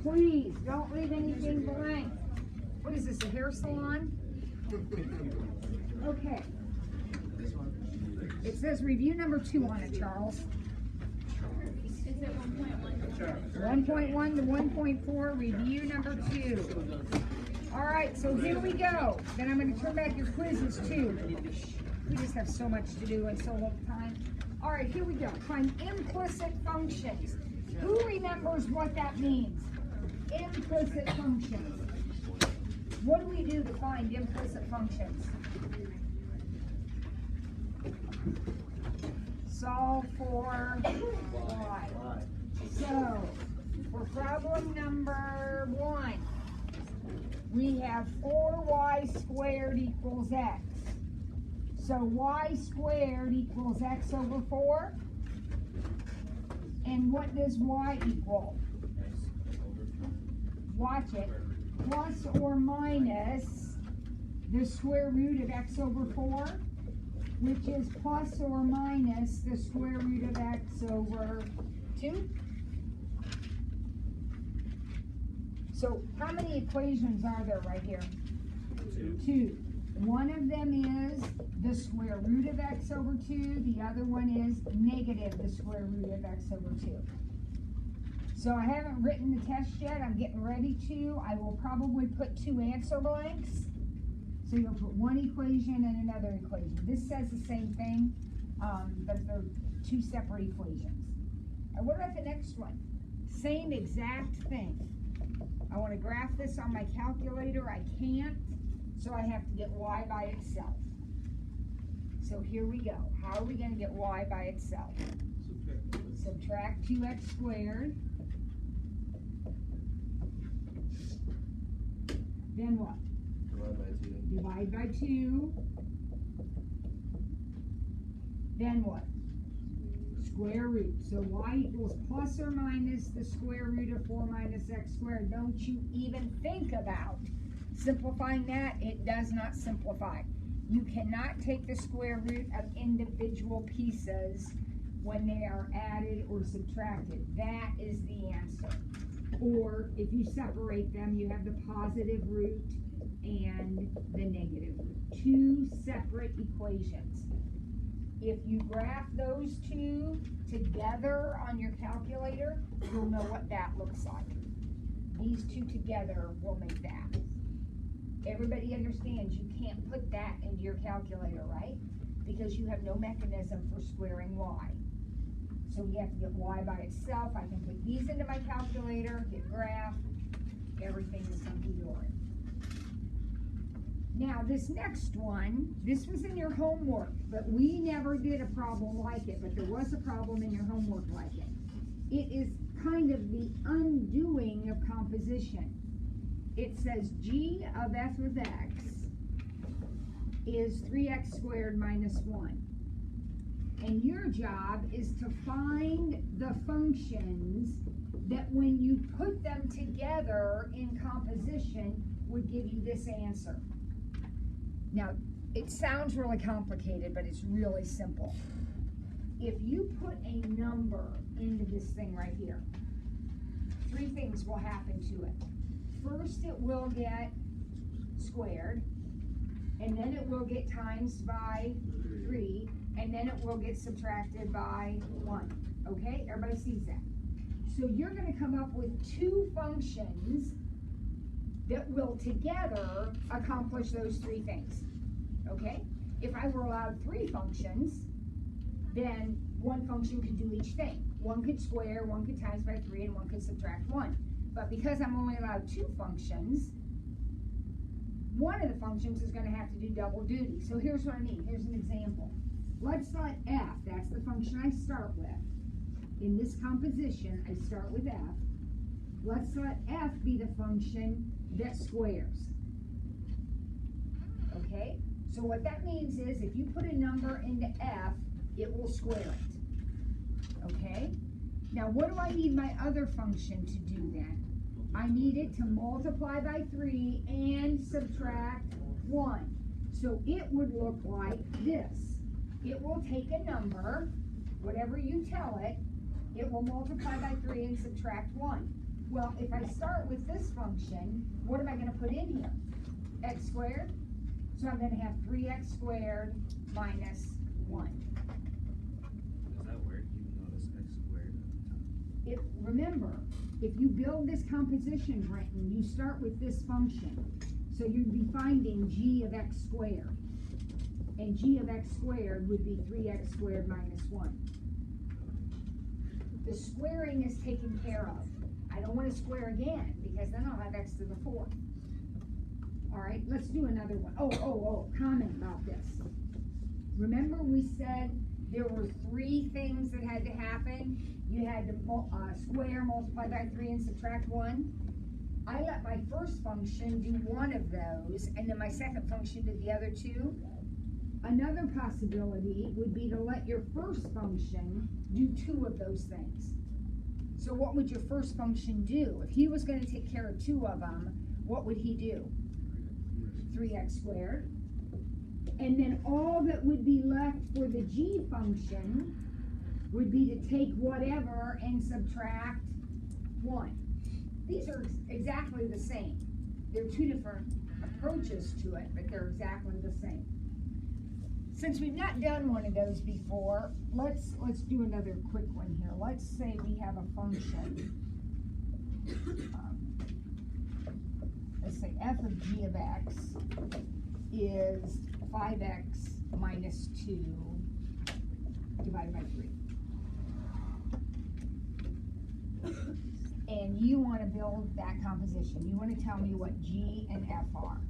Please, don't leave anything blank. What is this, a hair salon? Okay. It says review number 2 on it, Charles. Is it 1.1? 1.1 to 1.4, review number 2. All right, so here we go. Then I'm going to turn back your quizzes too. We just have so much to do in so little time. All right, here we go. Find implicit functions. Who remembers what that means? Implicit functions. What do we do to find implicit functions? Solve for y. So, for problem number 1, we have 4y squared equals x. So y squared equals x over 4. And what does y equal? Watch it. Plus or minus the square root of x over 4, which is plus or minus the square root of x over 2. So how many equations are there right here? 2. One of them is the square root of x over 2. The other one is negative the square root of x over 2. So I haven't written the test yet. I'm getting ready to. I will probably put 2 answer blanks. So you'll put one equation and another equation. This says the same thing, but they're 2 separate equations. And what about the next one? Same exact thing. I want to graph this on my calculator. I can't, so I have to get y by itself. So here we go. How are we going to get y by itself? Subtract 2x squared. Then what? Divide by 2. Then what? Square root. So y equals plus or minus the square root of 4 minus x squared. Don't you even think about simplifying that. It does not simplify. You cannot take the square root of individual pieces when they are added or subtracted. That is the answer. Or if you separate them, you have the positive root and the negative root. 2 separate equations. If you graph those 2 together on your calculator, you'll know what that looks like. These 2 together will make that. Everybody understands you can't put that into your calculator, right? Because you have no mechanism for squaring y. So we have to get y by itself. I can put these into my calculator, get graph, everything is hunky-dory. Now this next one, this was in your homework, but we never did a problem like it, but there was a problem in your homework like it. It is kind of the undoing of composition. It says g of f of x is 3x squared minus 1. And your job is to find the functions that when you put them together in composition would give you this answer. Now, it sounds really complicated, but it's really simple. If you put a number into this thing right here, 3 things will happen to it. First, it will get squared, and then it will get times by 3, and then it will get subtracted by 1. Okay, everybody sees that. So you're going to come up with 2 functions that will together accomplish those 3 things. Okay? If I were allowed 3 functions, then one function could do each thing. One could square, one could times by 3, and one could subtract 1. But because I'm only allowed 2 functions, one of the functions is going to have to do double duty. So here's what I mean. Here's an example. Let's let f, that's the function I start with. In this composition, I start with f. Let's let f be the function that squares. Okay? So what that means is if you put a number into f, it will square it. Okay? Now what do I need my other function to do then? I need it to multiply by 3 and subtract 1. So it would look like this. It will take a number, whatever you tell it, it will multiply by 3 and subtract 1. Well, if I start with this function, what am I gonna put in here? X squared? So I'm gonna have 3x squared minus 1. Does that work even though it's x squared at the top? Remember, if you build this composition, Brenton, you start with this function. So you'd be finding g of x squared. And g of x squared would be 3x squared minus 1. The squaring is taken care of. I don't want to square again, because then I'll have x to the 4th. All right, let's do another one. Comment about this. Remember we said there were 3 things that had to happen? You had to square, multiply by 3, and subtract 1. I let my first function do one of those, and then my second function did the other 2. Another possibility would be to let your first function do 2 of those things. So what would your first function do? If he was going to take care of 2 of them, what would he do? 3x squared. And then all that would be left for the g function would be to take whatever and subtract 1. These are exactly the same. They're 2 different approaches to it, but they're exactly the same. Since we've not done one of those before, let's do another quick one here. Let's say we have a function. Let's say f of g of x is 5x minus 2 divided by 3. And you want to build that composition. You want to tell me what g and f are.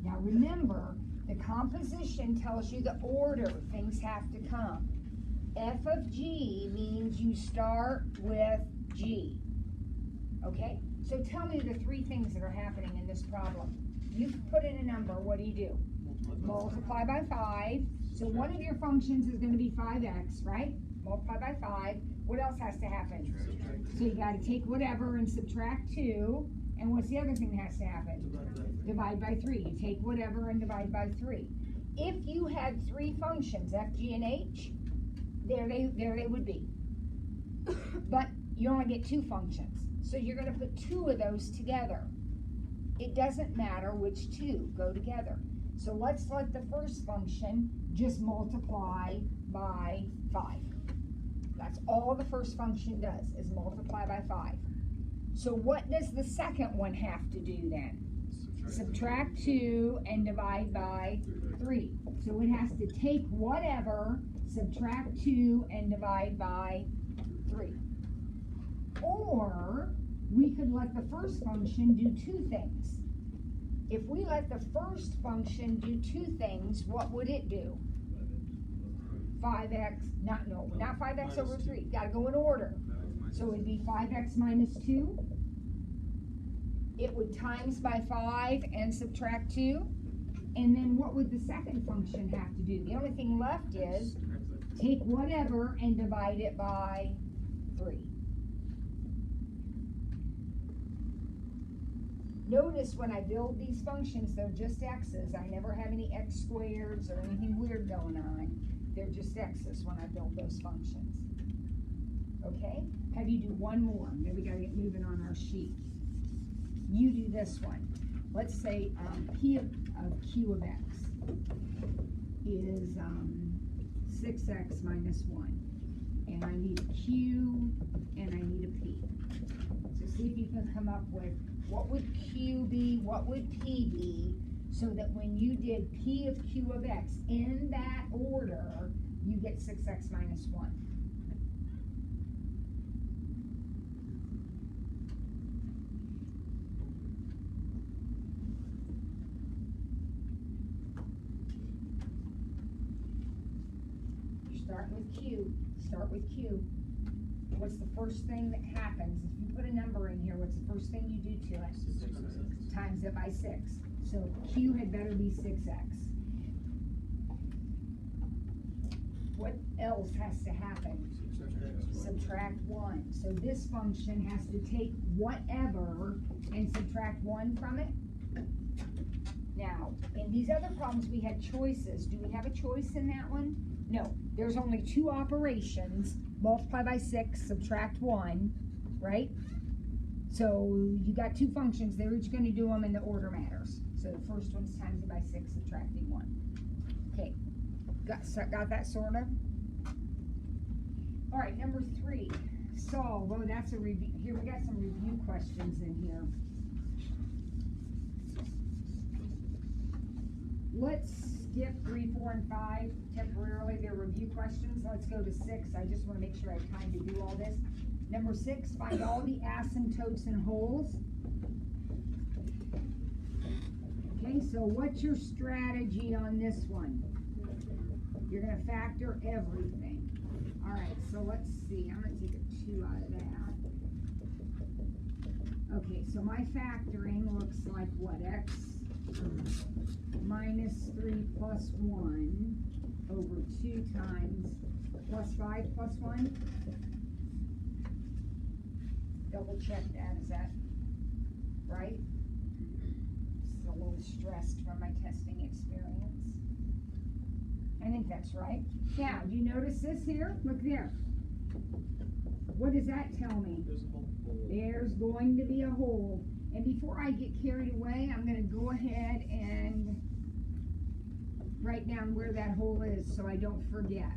Now remember, the composition tells you the order things have to come. F of g means you start with g. Okay? So tell me the 3 things that are happening in this problem. You put in a number, what do you do? Multiply by 5. So one of your functions is going to be 5x, right? Multiply by 5. What else has to happen? So you got to take whatever and subtract 2. And what's the other thing that has to happen? Divide by 3. You take whatever and divide by 3. If you had 3 functions, f, g, and h, there they would be. But you only get 2 functions. So you're going to put 2 of those together. It doesn't matter which 2 go together. So let's let the first function just multiply by 5. That's all the first function does, is multiply by 5. So what does the second one have to do then? Subtract 2 and divide by 3. So it has to take whatever, subtract 2 and divide by 3. Or we could let the first function do 2 things. If we let the first function do 2 things, what would it do? 5x, not 5x over 3. Got to go in order. So it would be 5x minus 2. It would times by 5 and subtract 2. And then what would the second function have to do? The only thing left is take whatever and divide it by 3. Notice when I build these functions, they're just x's. I never have any x squareds or anything weird going on. They're just x's when I build those functions. Okay? Have you do one more. Then we got to get moving on our sheet. You do this one. Let's say p of q of x is 6x minus 1. And I need a q and I need a p. So see if you can come up with what would q be, what would p be, so that when you did p of q of x in that order, you get 6x minus 1. Start with q. What's the first thing that happens? If you put a number in here, what's the first thing you do to it? Times it by 6. So q had better be 6x. What else has to happen? Subtract 1. So this function has to take whatever and subtract 1 from it. Now, in these other problems we had choices. Do we have a choice in that one? No. There's only 2 operations. Multiply by 6, subtract 1, right? So you got two functions, they're each gonna do them in the order matters. So the first one's times it by 6, subtracting 1. Okay, got that sort of? All right, number 3, solve. Oh, that's a review. Here, we got some review questions in here. Let's skip 3, 4, and 5 temporarily. They're review questions. Let's go to 6. I just want to make sure I have time to do all this. Number 6, find all the asymptotes and holes. Okay, so what's your strategy on this one? You're going to factor everything. All right, so let's see. I'm going to take a 2 out of that. Okay, so my factoring looks like what? X minus 3 plus 1 over 2 times plus 5 plus 1. Double check that, is that right? Just a little stressed from my testing experience. I think that's right. Now, do you notice this here? Look there. What does that tell me? There's a hole. There's going to be a hole. And before I get carried away, I'm going to go ahead and write down where that hole is so I don't forget.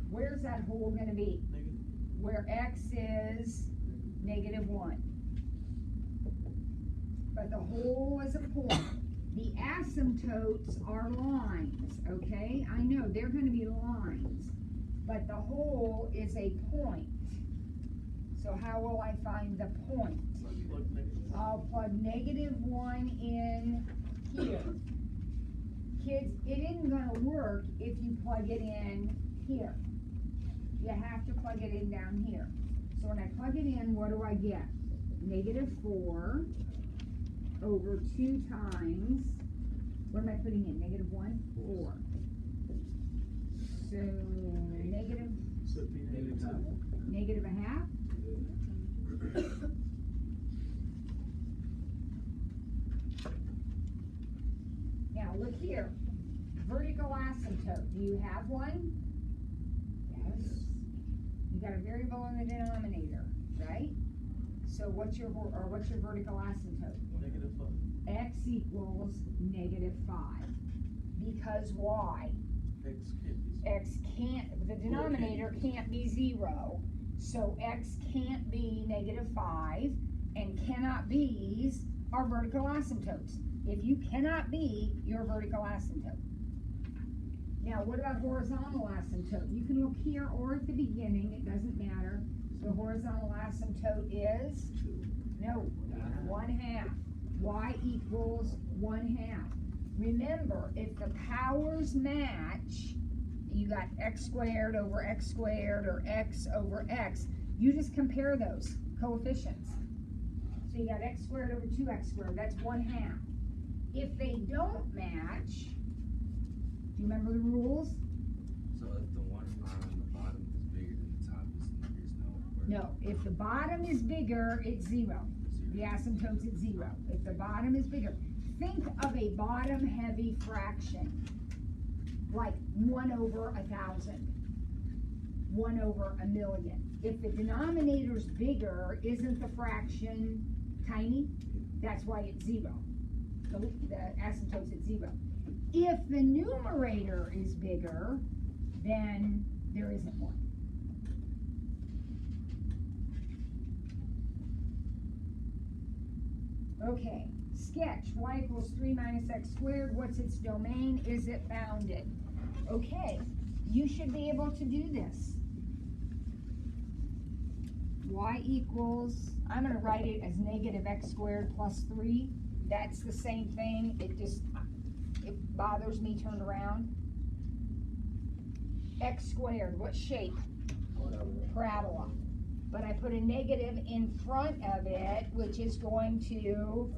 Where's that hole going to be? Negative. Where x is -1. But the hole is a point. The asymptotes are lines, okay? I know they're going to be lines, but the hole is a point. So how will I find the point? I'll plug -1 in here. Kids, it isn't going to work if you plug it in here. You have to plug it in down here. So when I plug it in, what do I get? -4 over 2 times, what am I putting in? -1? 4. So negative a half. Now look here, vertical asymptote. Do you have one? Yes. You got a variable in the denominator, right? So what's your vertical asymptote? -5. X equals -5. Because why? X can't, the denominator can't be 0. So X can't be -5, and cannot be's are vertical asymptotes. If you cannot be, you're a vertical asymptote. Now, what about horizontal asymptote? You can look here or at the beginning, it doesn't matter. So horizontal asymptote is? No, 1/2. Y equals 1/2. Remember, if the powers match, you got x squared over x squared or x over x, you just compare those coefficients. So you got x squared over 2x squared, that's 1/2. If they don't match, do you remember the rules? So if the one on the bottom is bigger than the top, there's no word. No, if the bottom is bigger, it's 0. The asymptote's at 0. If the bottom is bigger, think of a bottom heavy fraction, like 1 over 1,000, 1 over 1,000,000. If the denominator's bigger, isn't the fraction tiny? That's why it's 0. The asymptote's at 0. If the numerator is bigger, then there isn't one. Okay, sketch. Y equals 3 minus x squared. What's its domain? Is it bounded? Okay, you should be able to do this. Y equals, I'm going to write it as -x squared plus 3. That's the same thing. It bothers me turned around. X squared, what shape? Parabola. But I put a negative in front of it, which is going to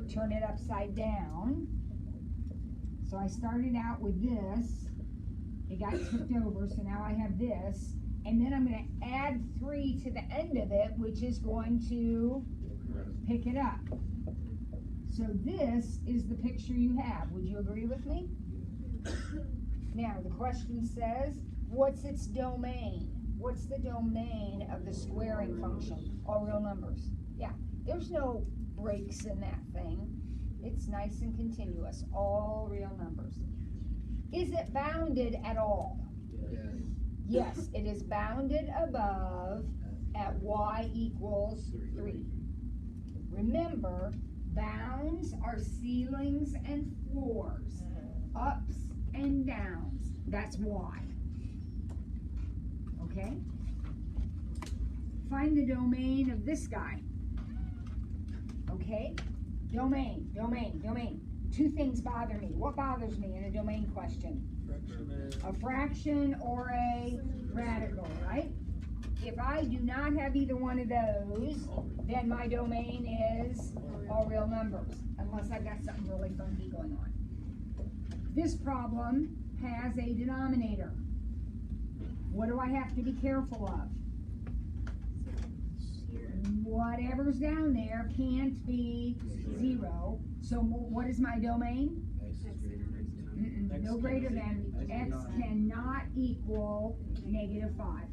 turn it upside down. So I started out with this. It got tipped over, so now I have this. And then I'm going to add 3 to the end of it, which is going to pick it up. So this is the picture you have. Would you agree with me? Now, the question says, what's its domain? What's the domain of the squaring function? All real numbers. Yeah, There's no breaks in that thing. It's nice and continuous, all real numbers. Is it bounded at all? Yes, it is bounded above at y equals 3. Remember, bounds are ceilings and floors, ups and downs. That's y. Okay? Find the domain of this guy. Okay? Domain. Two things bother me. What bothers me in a domain question? A fraction or a radical, right? If I do not have either one of those, then my domain is all real numbers, unless I've got something really funky going on. This problem has a denominator. What do I have to be careful of? Whatever's down there can't be 0. So what is my domain? No greater than. X cannot equal -5.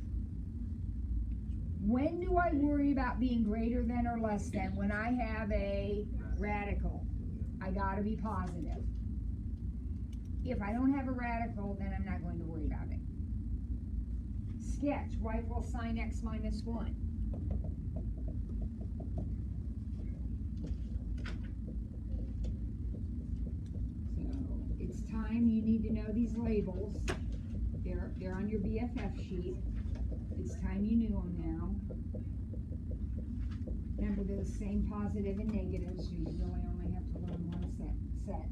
When do I worry about being greater than or less than? When I have a radical. I gotta be positive. If I don't have a radical, then I'm not going to worry about it. Sketch, y equals sine x minus 1. It's time you need to know these labels. They're on your BFF sheet. It's time you knew them now. Remember, they're the same positive and negative, so you really only have to learn one set.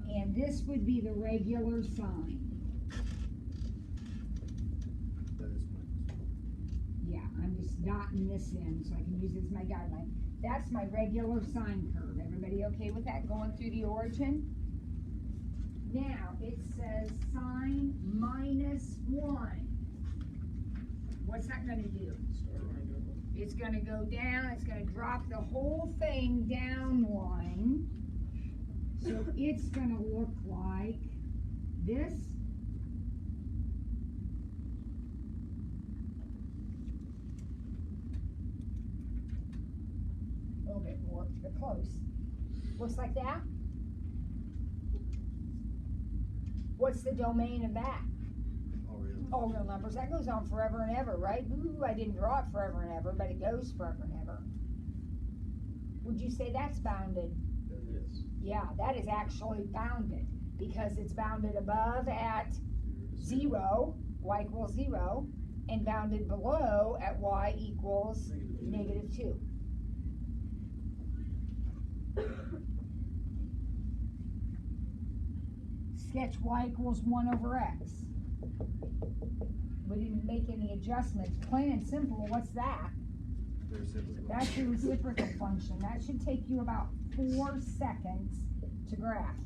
And this would be the regular sign. Yeah, I'm just dotting this in so I can use it as my guideline. That's my regular sine curve. Everybody okay with that going through the origin? Now, it says sine minus 1. What's that going to do? It's going to go down. It's going to drop the whole thing down 1. So it's going to look like this. A little bit more to get close. Looks like that. What's the domain of that? All real numbers. That goes on forever and ever, right? Ooh, I didn't draw it forever and ever, but it goes forever and ever. Would you say that's bounded? Yes. Yeah, that is actually bounded because it's bounded above at 0, y equals 0, and bounded below at y equals -2. Sketch y equals 1 over x. We didn't make any adjustments. Plain and simple, what's that? That's the reciprocal function. That should take you about 4 seconds to graph.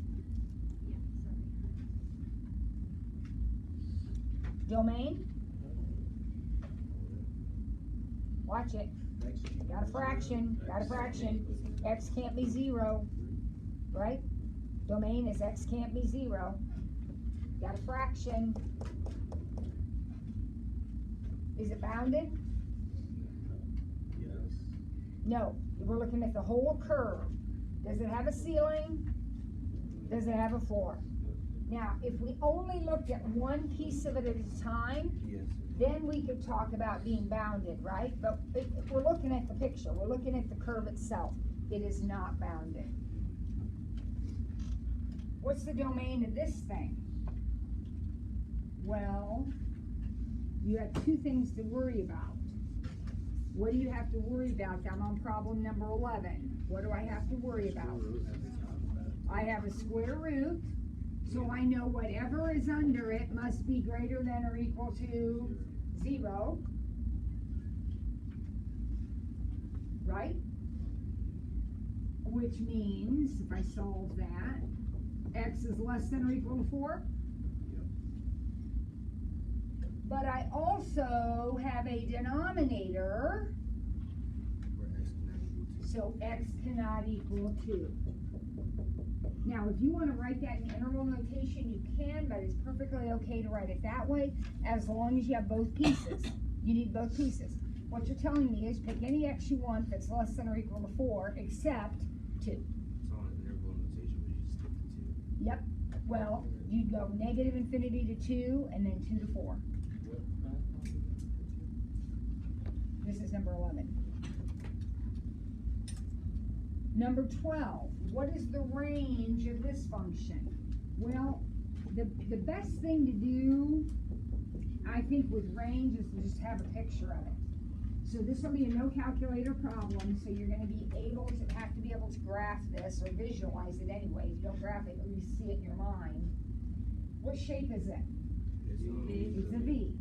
Domain? Watch it. Got a fraction. X can't be 0, right? Domain is x can't be 0. Got a fraction. Is it bounded? Yes. No. We're looking at the whole curve. Does it have a ceiling? Does it have a floor? Now, if we only looked at one piece of it at a time, Yes. then we could talk about being bounded, right? But if we're looking at the picture. We're looking at the curve itself. It is not bounded. What's the domain of this thing? Well, you have 2 things to worry about. What do you have to worry about? I'm on problem number 11. What do I have to worry about? I have a square root, so I know whatever is under it must be greater than or equal to 0. Right? Which means, if I solve that, x is less than or equal to 4. But I also have a denominator, so x cannot equal 2. Now, if you want to write that in interval notation, you can, but it's perfectly okay to write it that way, as long as you have both pieces. You need both pieces. what you're telling me is pick any x you want that's less than or equal to 4, except 2. It's all an interval notation, but you just take the 2. Yep. Well, you'd go negative infinity to 2, and then 2 to 4. This is number 11. Number 12, what is the range of this function? Well, the best thing to do, I think, with range is to just have a picture of it. So this will be a no calculator problem, so you're gonna have to be able to graph this or visualize it anyway. If you don't graph it, at least see it in your mind. What shape is it? It's a V.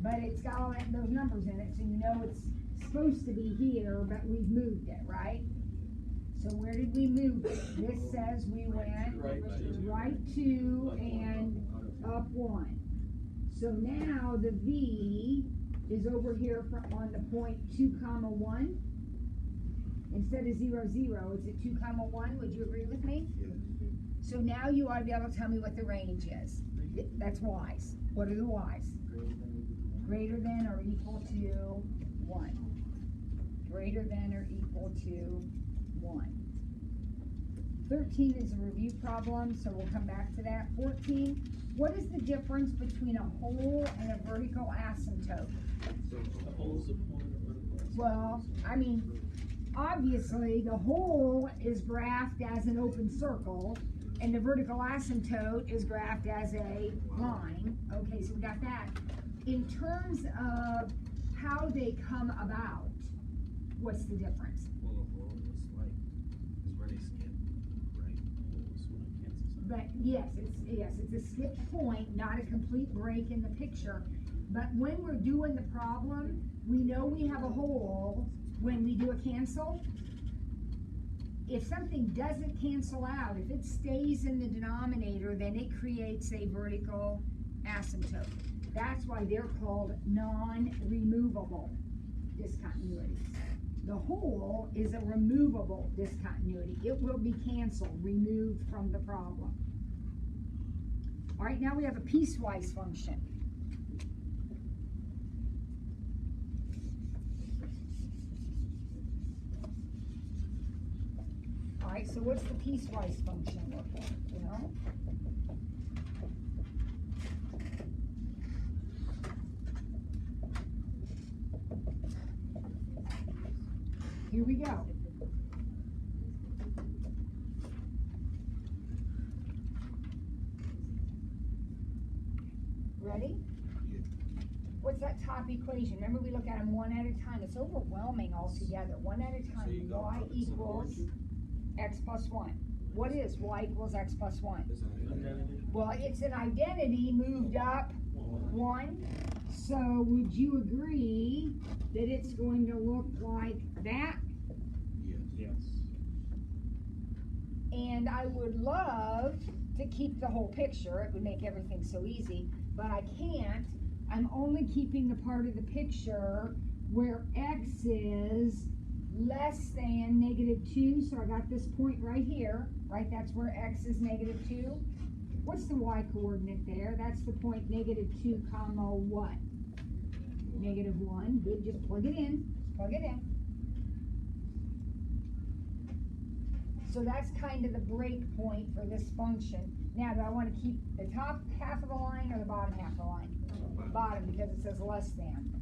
But it's got all those numbers in it, so you know it's supposed to be here, but we've moved it, right? So where did we move it? This says we went right 2 and up 1. So now the V is over here on the point 2, 1. Instead of 0, 0, it's at 2, 1. Would you agree with me? Yes. So now you ought to be able to tell me what the range is. That's y's. What are the y's? Greater than or equal to 1. Greater than or equal to 1. 13 is a review problem, so we'll come back to that. 14, what is the difference between a hole and a vertical asymptote? Well, I mean, obviously the hole is graphed as an open circle, and the vertical asymptote is graphed as a line. Okay, so we got that. In terms of how they come about, what's the difference? Well, the hole is like, is where they skip, right? But yes, it's a skip point, not a complete break in the picture. But when we're doing the problem, we know we have a hole when we do a cancel. If something doesn't cancel out, if it stays in the denominator, then it creates a vertical asymptote. That's why they're called non-removable discontinuities. The hole is a removable discontinuity. It will be canceled, removed from the problem. All right, now we have a piecewise function. All right, so what's the piecewise function look like, you know? Here we go. Ready? Yeah. What's that top equation? Remember, we look at them one at a time. It's overwhelming altogether. One at a time. So you go Y up and equals x plus 1. What is y equals x plus 1? Is that Well, it's an identity moved up 1. So would you agree that it's going to look like that? Yes. And I would love to keep the whole picture. It would make everything so easy, but I can't. I'm only keeping the part of the picture where x is less than -2. So I got this point right here, right? That's where x is -2. What's the y coordinate there? That's the point -2, what? -1. Good, just plug it in. Plug it in. So that's kind of the break point for this function. Now, do I want to keep the top half of the line or the bottom half of the line? Bottom, because it says less than.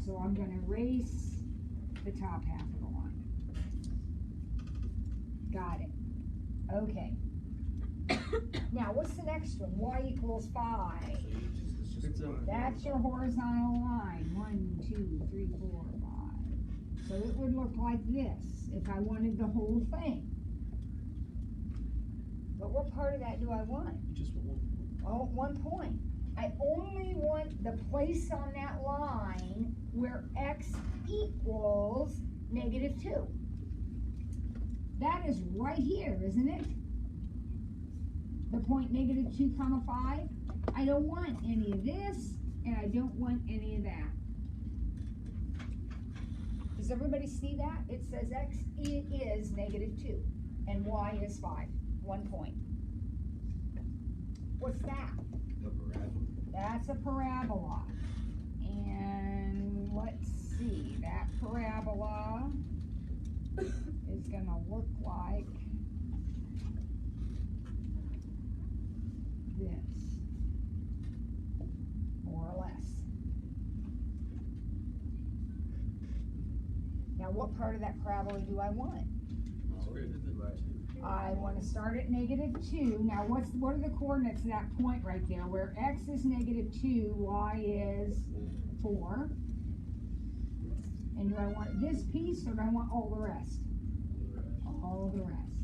So I'm going to erase the top half of the line. Got it. Okay. Now, what's the next one? Y equals 5. So you just, it's just That's your horizontal line. 1, 2, 3, 4, 5. So it would look like this if I wanted the whole thing. But what part of that do I want? Just one. Oh, 1 point. I only want the place on that line where x equals -2. That is right here, isn't it? The point -2, 5. I don't want any of this, and I don't want any of that. Does everybody see that? It says x is -2, and y is 5. 1 point. What's that? the parabola. That's a parabola. And let's see, that parabola is gonna look like this, more or less. Now, what part of that parabola do I want? I want to start at -2. Now, what are the coordinates of that point right there? Where x is -2, y is 4. And do I want this piece or do I want all the rest? All the rest.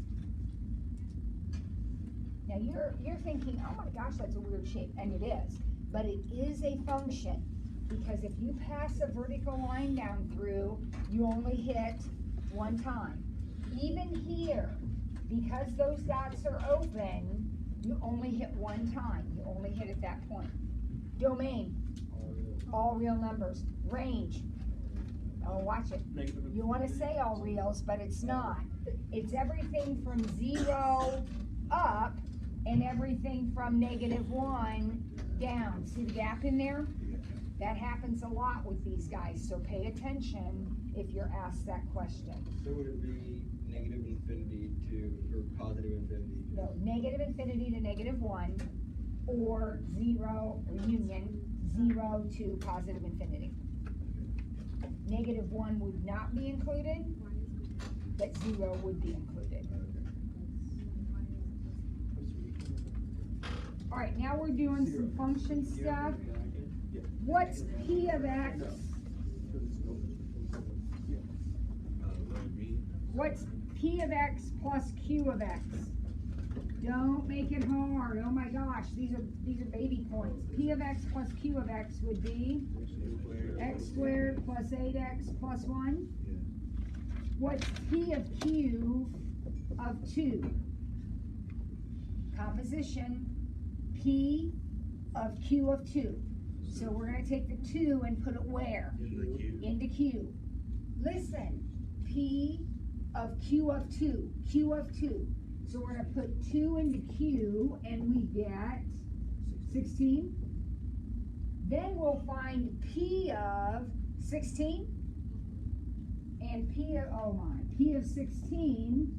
Now, you're thinking, oh my gosh, that's a weird shape. And it is. But it is a function. Because if you pass a vertical line down through, you only hit one time. Even here, because those dots are open, you only hit one time. You only hit at that point. Domain, all real numbers. Range, oh, watch it. You want to say all reals, but it's not. It's everything from 0 up and everything from -1 down. See the gap in there? That happens a lot with these guys, so pay attention if you're asked that question. So would it be negative infinity to, or positive infinity to? No, negative infinity to -1, or 0, or union, 0 to positive infinity. -1 would not be included, but 0 would be included. All right, now we're doing some function stuff. What's P of X? What's P of X plus Q of X? Don't make it hard. Oh my gosh, these are baby points. P of X plus Q of X would be x squared plus 8x plus 1. What's P of Q of 2? Composition, P of Q of 2. So we're going to take the 2 and put it where? Into Q. Listen, P of Q of 2, Q of 2. So we're going to put 2 into Q and we get 16. Then we'll find P of 16. And P of 16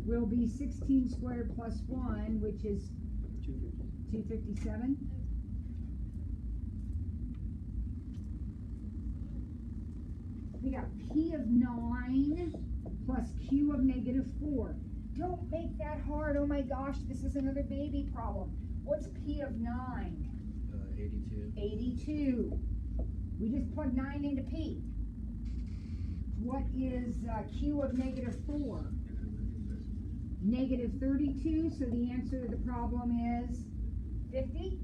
will be 16 squared plus 1, which is 257. We got P of 9 plus Q of -4. Don't make that hard. Oh my gosh, this is another baby problem. What's P of 9? 82. 82. We just plug 9 into P. What is Q of -4? -32, so the answer to the problem is 50.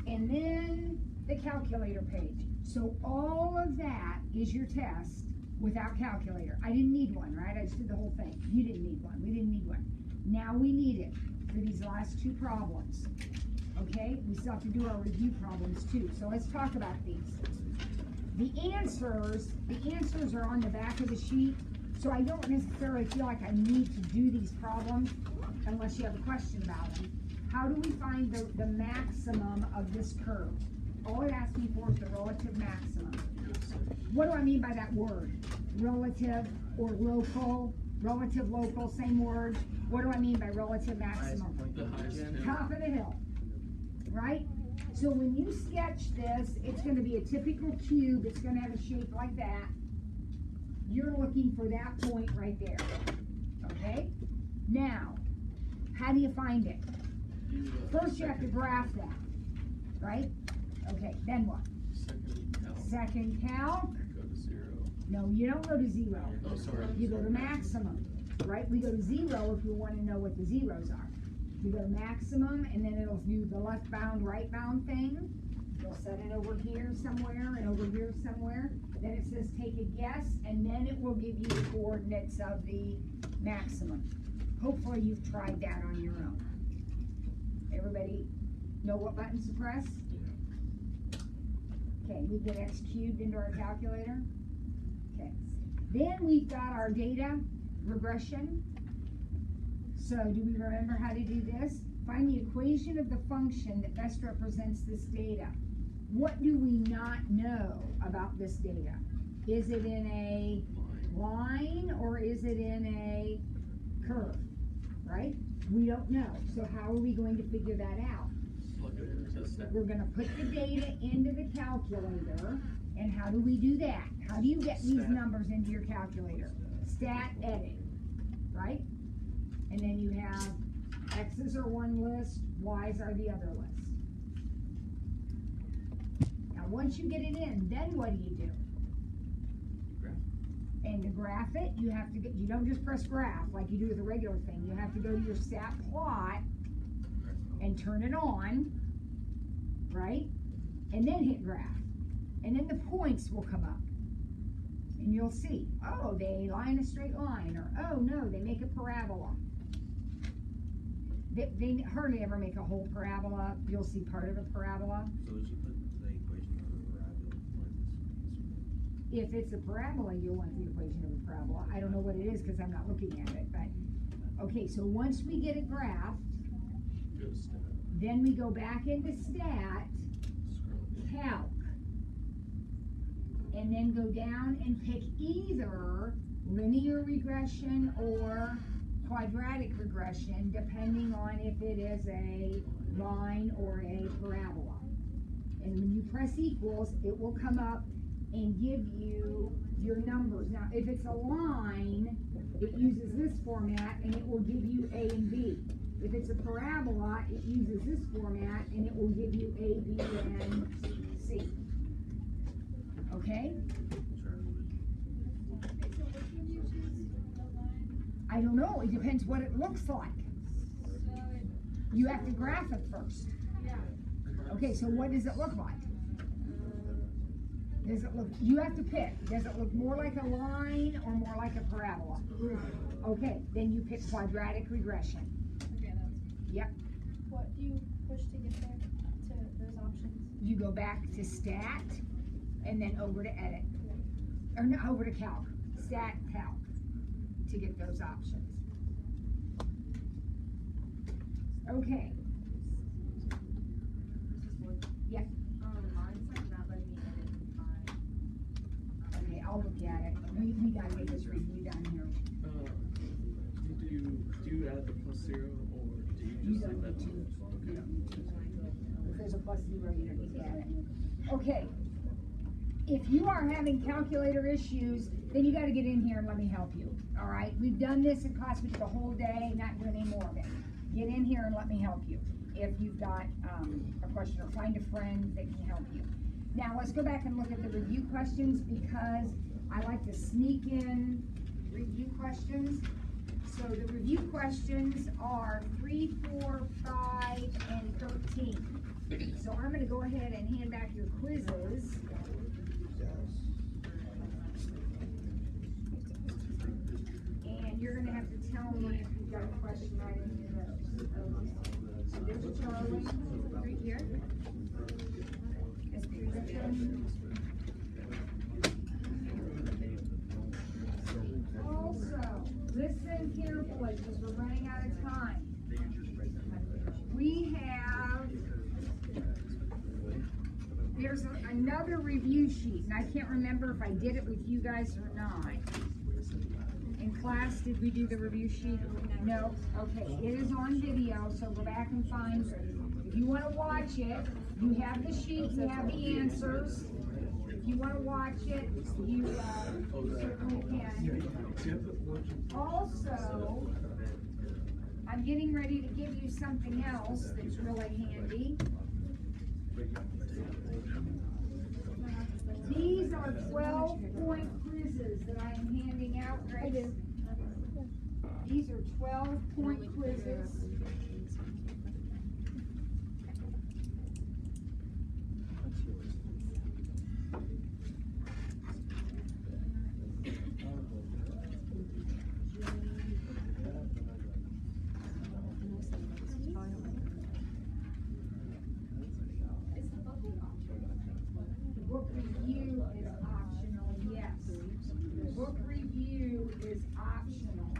And then the calculator page. So all of that is your test without calculator. I didn't need one, right? I just did the whole thing. You didn't need one. We didn't need one. Now we need it for these last two problems. Okay? We still have to do our review problems too. So let's talk about these. The answers are on the back of the sheet. So I don't necessarily feel like I need to do these problems unless you have a question about them. How do we find the maximum of this curve? All it asks me for is the relative maximum. What do I mean by that word? Relative or local? Relative, local, same word. What do I mean by relative maximum? Top of the hill, right? So when you sketch this, it's going to be a typical cube. It's going to have a shape like that. You're looking for that point right there, okay? Now, how do you find it? First, you have to graph that, right? Okay, then what? Second calc. Go to 0. No, you don't go to 0. Oh, sorry. You go to maximum, right? We go to 0 if you want to know what the zeros are. You go to maximum, and then it'll do the left bound, right bound thing. You'll set it over here somewhere and over here somewhere. Then it says take a guess, and then it will give you the coordinates of the maximum. Hopefully you've tried that on your own. Everybody know what buttons to press? Okay, we get x cubed into our calculator. Okay, then we've got our data regression. So do we remember how to do this? Find the equation of the function that best represents this data. What do we not know about this data? Is it in a line or is it in a curve, right? We don't know. So how are we going to figure that out? We're going to put the data into the calculator, and how do we do that? How do you get these numbers into your calculator? Stat edit, right? And then you have X's are one list, Y's are the other list. Now once you get it in, then what do? And to graph it, you have to you don't just press graph like you do with a regular thing. You have to go to your stat plot and turn it on, right? And then hit graph. And then the points will come up. And you'll see, oh, they line a straight line, or oh no, they make a parabola. They hardly ever make a whole parabola. You'll see part of a parabola. So would you put the equation of a parabola for this? If it's a parabola, you'll want the equation of a parabola. I don't know what it is because I'm not looking at it, but okay, so once we get it graphed, then we go back into stat, calc, and then go down and pick either linear regression or quadratic regression, depending on if it is a line or a parabola. And when you press equals, it will come up and give you your numbers. Now, if it's a line, it uses this format and it will give you A and B. If it's a parabola, it uses this format and it will give you A, B, and C. Okay? I don't know. It depends what it looks like. You have to graph it first. Okay, so what does it look like? Does it look, you have to pick. Does it look more like a line or more like a parabola? Okay, then you pick quadratic regression. Okay, that's. Yep. What do you push to get there to those options? You go back to stat and then over to edit. Or no, over to calc. Stat, calc to get those options. Okay. Yeah. Mine's like not letting me edit mine. Okay, I'll look at it. We gotta get this review done here. Do you add the plus 0 or do you just leave that to? If there's a plus 0, you don't need to add it. Okay. If you are having calculator issues, then you gotta get in here and let me help you. All right? We've done this in class. We took the whole day, not doing any more of it. Get in here and let me help you if you've got a question, or find a friend that can help you. Now let's go back and look at the review questions, because I like to sneak in review questions. So the review questions are 3, 4, 5, and 13. So I'm going to go ahead and hand back your quizzes. And you're going to have to tell me if you've got a question right into those. So there's Charlie, right here. Also, listen carefully because we're running out of time. We have, there's another review sheet, and I can't remember if I did it with you guys or not. In class, did we do the review sheet? No? Okay, it is on video, so go back and find it. If you want to watch it, you have the sheet, you have the answers. If you want to watch it, you certainly can. Also, I'm getting ready to give you something else that's really handy. These are 12-point quizzes that I am handing out, Grace. These are 12-point quizzes. Book review is optional, yes. Book review is optional.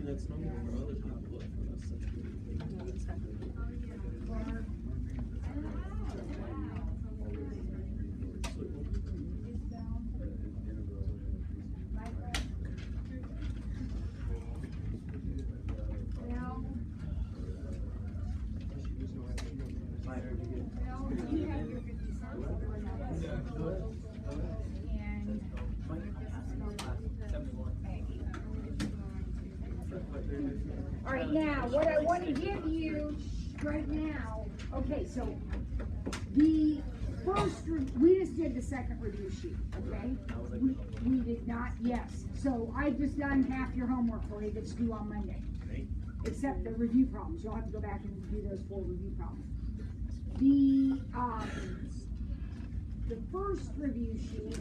And that's normal for other people, but for us, that's really big. You have your 50 cents. And all right, now, what I want to give you right now, okay, so the first, we just did the second review sheet, okay? We did not, yes. So I just done half your homework for you that's due on Monday. Except the review problems. You'll have to go back and do those 4 review problems. The first review sheet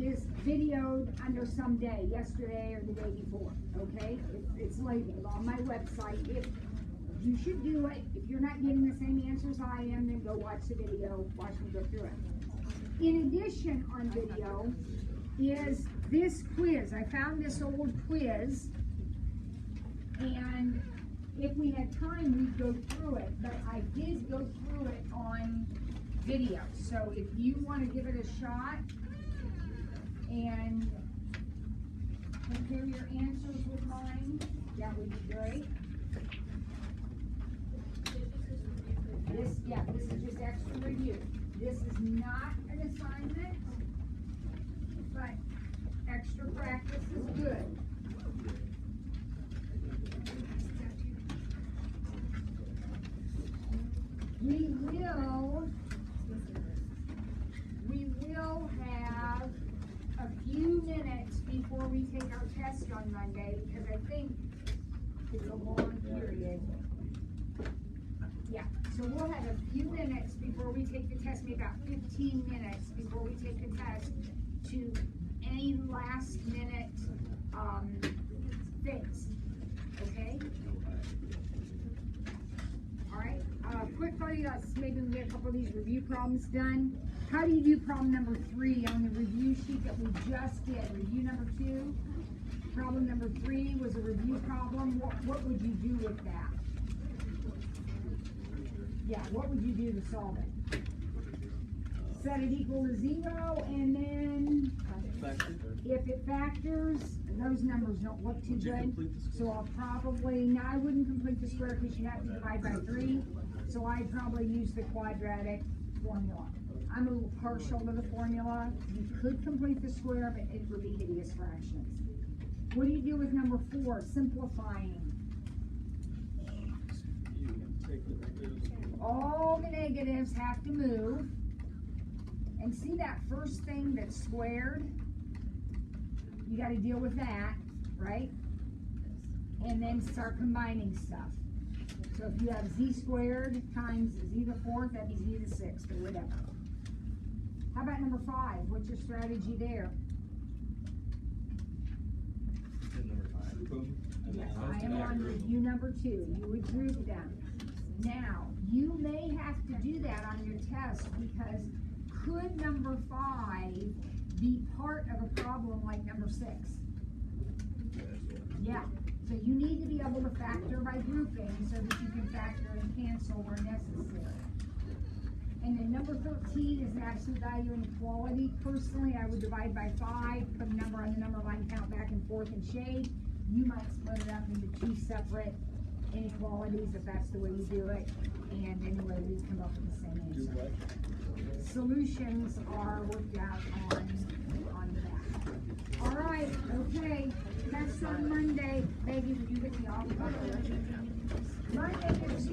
is videoed under some day, yesterday or the day before, okay? It's labeled on my website. If you should do it, if you're not getting the same answers I am, then go watch the video, watch me go through it. In addition, on video is this quiz. I found this old quiz, and if we had time, we'd go through it, but I did go through it on video. So if you want to give it a shot and compare your answers with mine, that would be great. This is just extra review. This is not an assignment, but extra practice is good. We will have a few minutes before we take our test on Monday, because I think it's a long period. Yeah, so we'll have a few minutes before we take the test, maybe about 15 minutes before we take the test, to any last minute things, okay? All right, quickly, maybe we get a couple of these review problems done. How do you do problem number 3 on the review sheet that we just did? Review number 2, problem number 3 was a review problem. What would you do with that? Yeah, what would you do to solve it? Set it equal to 0, and then if it factors, those numbers don't look too good. So I'll probably, now I wouldn't complete the square because you have to divide by 3. So I'd probably use the quadratic formula. I'm a little partial to the formula. You could complete the square, but it would be hideous fractions. What do you do with number 4, simplifying? All the negatives have to move. And see that first thing that's squared? You got to deal with that, right? And then start combining stuff. So if you have z squared times z to the 4th, that'd be z to the 6th, or whatever. How about number 5? What's your strategy there? Number 5. Yes, I am on review number 2. You would group them. Now, you may have to do that on your test, because could number 5 be part of a problem like number 6? Yeah. So you need to be able to factor by grouping so that you can factor and cancel where necessary. And then number 13 is an absolute value inequality. Personally, I would divide by 5, put a number on the number line, count back and forth, and shade. You might split it up into 2 separate inequalities if that's the way you do it. And anyway, we come up with the same answer. Solutions are worked out on that. All right, okay. That's on Monday. Maggie, would you get the offer? Monday is